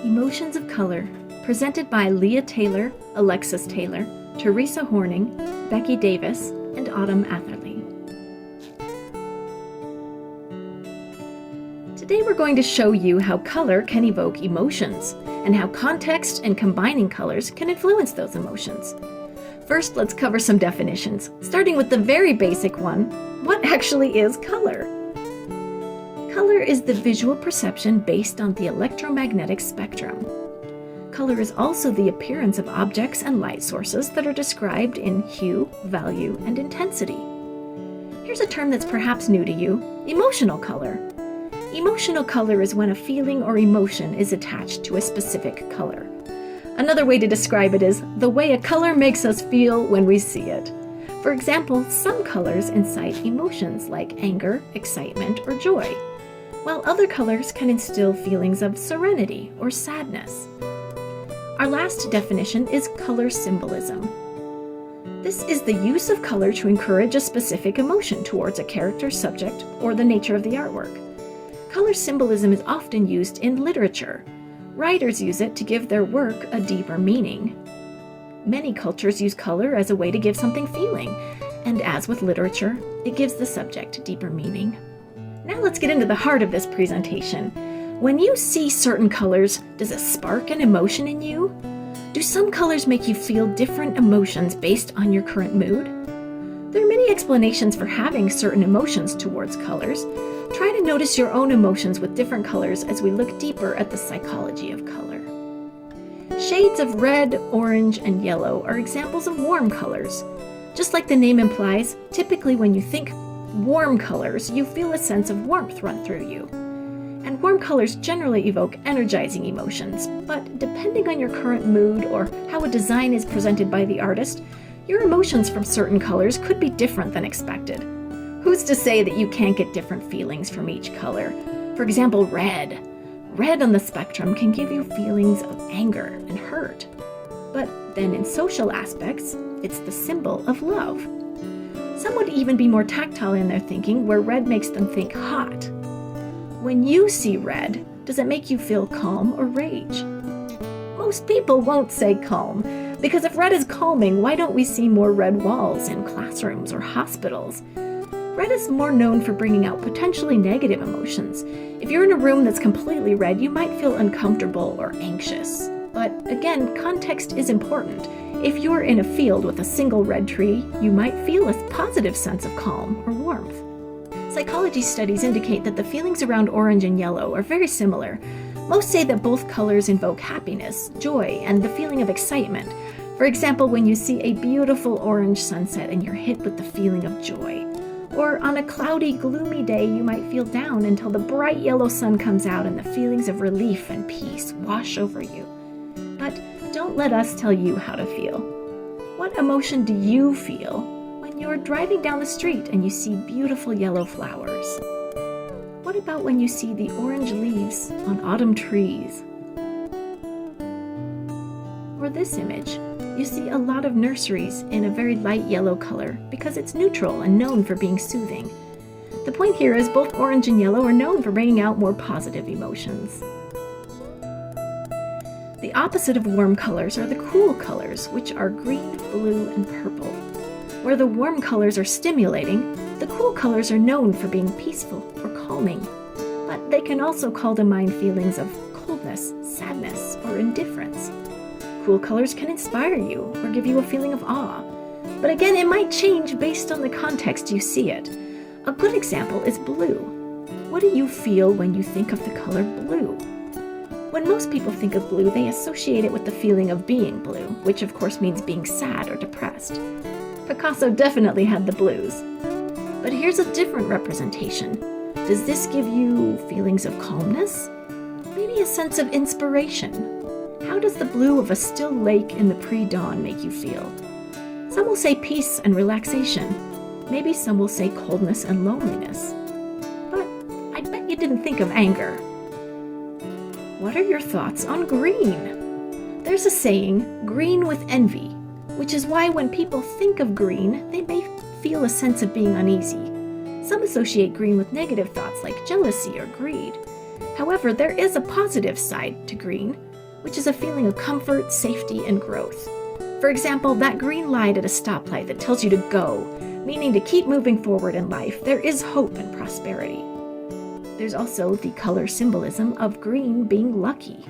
Emotions of Color, presented by Leah Taylor, Alexis Taylor, Teresa Horning, Becky Davis, and Autumn Atherley. Today we're going to show you how color can evoke emotions, and how context and combining colors can influence those emotions. First, let's cover some definitions, starting with the very basic one. What actually is color? Color is the visual perception based on the electromagnetic spectrum. Color is also the appearance of objects and light sources that are described in hue, value, and intensity. Here's a term that's perhaps new to you: emotional color. Emotional color is when a feeling or emotion is attached to a specific color. Another way to describe it is the way a color makes us feel when we see it. For example, some colors incite emotions like anger, excitement, or joy, while other colors can instill feelings of serenity or sadness. Our last definition is color symbolism. This is the use of color to encourage a specific emotion towards a character, subject, or the nature of the artwork. Color symbolism is often used in literature. Writers use it to give their work a deeper meaning. Many cultures use color as a way to give something feeling, and as with literature, it gives the subject deeper meaning. Now let's get into the heart of this presentation. When you see certain colors, does it spark an emotion in you? Do some colors make you feel different emotions based on your current mood? There are many explanations for having certain emotions towards colors. Try to notice your own emotions with different colors as we look deeper at the psychology of color. Shades of red, orange, and yellow are examples of warm colors. Just like the name implies, typically when you think warm colors, you feel a sense of warmth run through you. And warm colors generally evoke energizing emotions, but depending on your current mood or how a design is presented by the artist, your emotions from certain colors could be different than expected. Who's to say that you can't get different feelings from each color? For example, red. Red on the spectrum can give you feelings of anger and hurt. But then in social aspects, it's the symbol of love. Some would even be more tactile in their thinking, where red makes them think hot. When you see red, does it make you feel calm or rage? Most people won't say calm, because if red is calming, why don't we see more red walls in classrooms or hospitals? Red is more known for bringing out potentially negative emotions. If you're in a room that's completely red, you might feel uncomfortable or anxious. But again, context is important. If you're in a field with a single red tree, you might feel a positive sense of calm or warmth. Psychology studies indicate that the feelings around orange and yellow are very similar. Most say that both colors invoke happiness, joy, and the feeling of excitement. For example, when you see a beautiful orange sunset and you're hit with the feeling of joy. Or on a cloudy, gloomy day, you might feel down until the bright yellow sun comes out and the feelings of relief and peace wash over you. But don't let us tell you how to feel. What emotion do you feel when you're driving down the street and you see beautiful yellow flowers? What about when you see the orange leaves on autumn trees? Or this image. You see a lot of nurseries in a very light yellow color because it's neutral and known for being soothing. The point here is both orange and yellow are known for bringing out more positive emotions. The opposite of warm colors are the cool colors, which are green, blue, and purple. Where the warm colors are stimulating, the cool colors are known for being peaceful or calming, but they can also call to mind feelings of coldness, sadness, or indifference. Cool colors can inspire you or give you a feeling of awe. But again, it might change based on the context you see it. A good example is blue. What do you feel when you think of the color blue? When most people think of blue, they associate it with the feeling of being blue, which of course means being sad or depressed. Picasso definitely had the blues. But here's a different representation. Does this give you feelings of calmness? Maybe a sense of inspiration? How does the blue of a still lake in the pre-dawn make you feel? Some will say peace and relaxation. Maybe some will say coldness and loneliness. But I bet you didn't think of anger. What are your thoughts on green? There's a saying, green with envy, which is why when people think of green, they may feel a sense of being uneasy. Some associate green with negative thoughts like jealousy or greed. However, there is a positive side to green. which is a feeling of comfort, safety, and growth. For example, that green light at a stoplight that tells you to go, meaning to keep moving forward in life. There is hope and prosperity. There's also the color symbolism of green being lucky.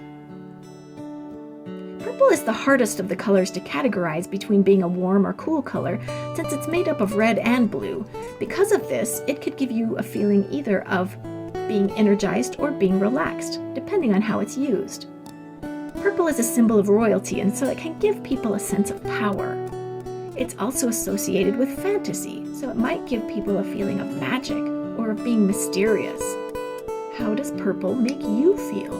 Purple is the hardest of the colors to categorize between being a warm or cool color, since it's made up of red and blue. Because of this, it could give you a feeling either of being energized or being relaxed, depending on how it's used. Purple is a symbol of royalty, and so it can give people a sense of power. It's also associated with fantasy, so it might give people a feeling of magic or of being mysterious. How does purple make you feel?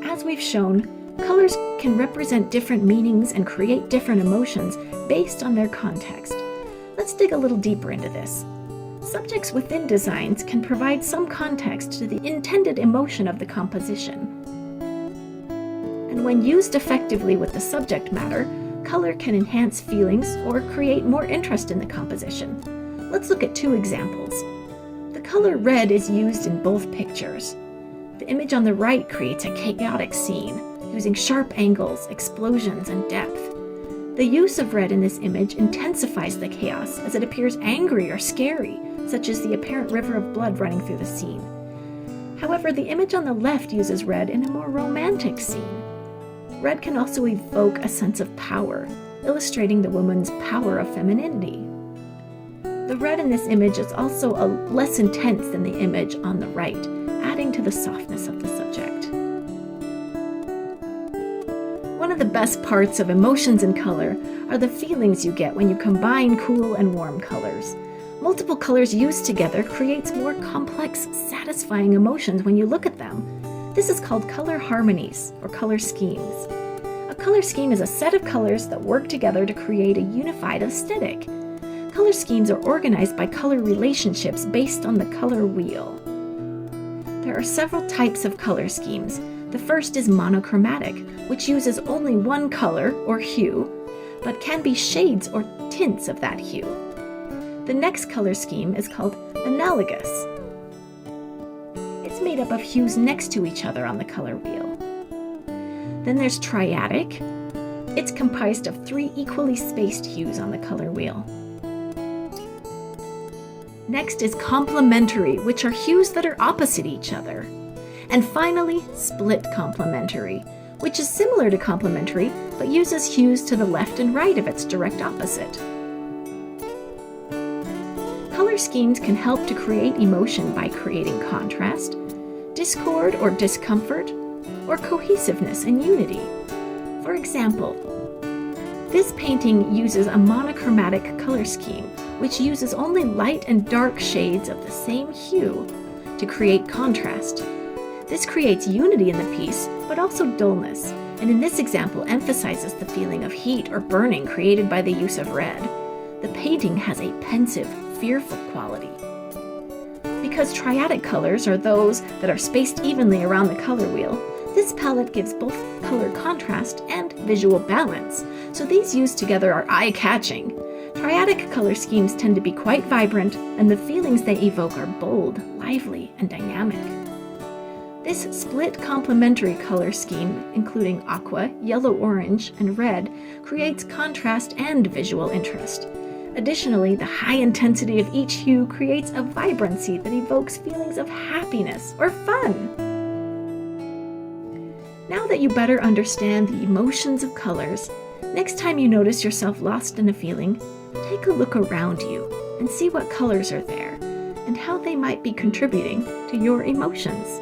As we've shown, colors can represent different meanings and create different emotions based on their context. Let's dig a little deeper into this. Subjects within designs can provide some context to the intended emotion of the composition. And when used effectively with the subject matter, color can enhance feelings or create more interest in the composition. Let's look at two examples. The color red is used in both pictures. The image on the right creates a chaotic scene, using sharp angles, explosions, and depth. The use of red in this image intensifies the chaos as it appears angry or scary, such as the apparent river of blood running through the scene. However, the image on the left uses red in a more romantic scene. Red can also evoke a sense of power, illustrating the woman's power of femininity. The red in this image is also less intense than the image on the right, adding to the softness of the subject. One of the best parts of emotions in color are the feelings you get when you combine cool and warm colors. Multiple colors used together creates more complex, satisfying emotions when you look at them. This is called color harmonies, or color schemes. A color scheme is a set of colors that work together to create a unified aesthetic. Color schemes are organized by color relationships based on the color wheel. There are several types of color schemes. The first is monochromatic, which uses only one color, or hue, but can be shades or tints of that hue. The next color scheme is called analogous. It's made up of hues next to each other on the color wheel. Then there's triadic. It's comprised of 3 equally spaced hues on the color wheel. Next is complementary, which are hues that are opposite each other. And finally, split complementary, which is similar to complementary, but uses hues to the left and right of its direct opposite. Color schemes can help to create emotion by creating contrast, discord or discomfort, or cohesiveness and unity. For example, this painting uses a monochromatic color scheme, which uses only light and dark shades of the same hue to create contrast. This creates unity in the piece, but also dullness, and in this example emphasizes the feeling of heat or burning created by the use of red. The painting has a pensive, fearful quality. Because triadic colors are those that are spaced evenly around the color wheel, this palette gives both color contrast and visual balance, so these used together are eye-catching. Triadic color schemes tend to be quite vibrant, and the feelings they evoke are bold, lively, and dynamic. This split complementary color scheme, including aqua, yellow-orange, and red, creates contrast and visual interest. Additionally, the high intensity of each hue creates a vibrancy that evokes feelings of happiness or fun. Now that you better understand the emotions of colors, next time you notice yourself lost in a feeling, take a look around you and see what colors are there and how they might be contributing to your emotions.